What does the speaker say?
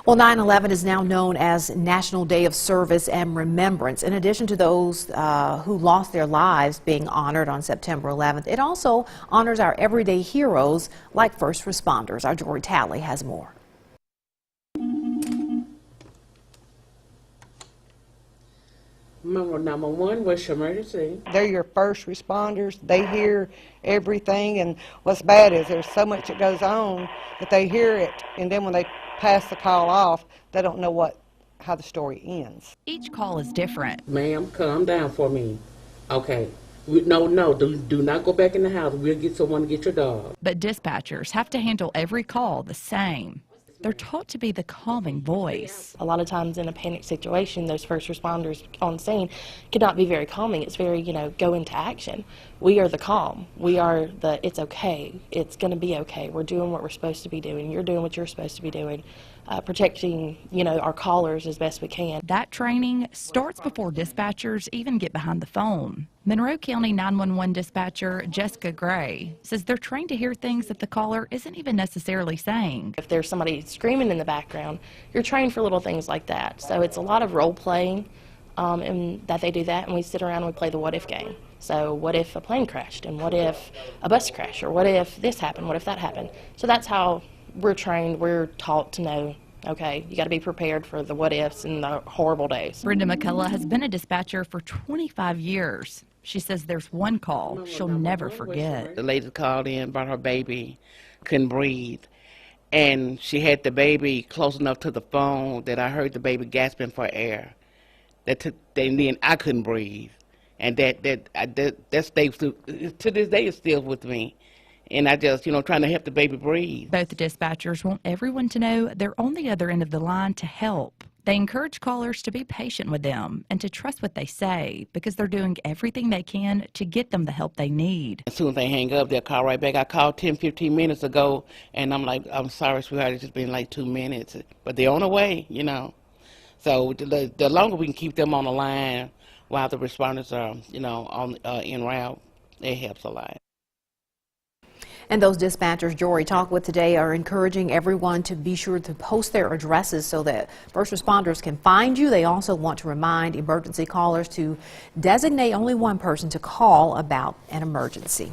Well, 9/11 is now known as National Day of Service and Remembrance. In addition to those who lost their lives being honored on September 11th, it also honors our everyday heroes like first responders. Our Jory Talley has more. Number 911, what's your emergency? They're your first responders. They hear everything, and what's bad is there's so much that goes on that they hear it, and then when they pass the call off, they don't know how the story ends. Each call is different. Ma'am, calm down for me. Okay. No, do not go back in the house. We'll get someone to get your dog. But dispatchers have to handle every call the same. They're taught to be the calming voice. A lot of times in a panic situation, those first responders on scene cannot be very calming. It's very, go into action. We are the calm. We are the, it's okay. It's going to be okay. We're doing what we're supposed to be doing. You're doing what you're supposed to be doing. Protecting, our callers as best we can. That training starts before dispatchers even get behind the phone. Monroe County 911 dispatcher Jessica Gray says they're trained to hear things that the caller isn't even necessarily saying. If there's somebody screaming in the background, you're trained for little things like that. So it's a lot of role playing and that they do that, and we sit around and we play the what if game. So what if a plane crashed, and what if a bus crashed, or what if this happened, what if that happened? So that's how we're trained. We're taught to know, okay, you got to be prepared for the what ifs and the horrible days. Brenda McCullough has been a dispatcher for 25 years. She says there's one call she'll never forget. The lady called in, brought her baby, couldn't breathe, and she had the baby close enough to the phone that I heard the baby gasping for air. Then I couldn't breathe, and that stayed to this day is still with me. And I just, trying to help the baby breathe. Both dispatchers want everyone to know they're on the other end of the line to help. They encourage callers to be patient with them and to trust what they say because they're doing everything they can to get them the help they need. As soon as they hang up, they'll call right back. I called 10, 15 minutes ago, and I'm like, I'm sorry, sweetheart, it's just been like 2 minutes. But they're on the way, So the longer we can keep them on the line while the responders are, en route, it helps a lot. And those dispatchers Jory talked with today are encouraging everyone to be sure to post their addresses so that first responders can find you. They also want to remind emergency callers to designate only one person to call about an emergency.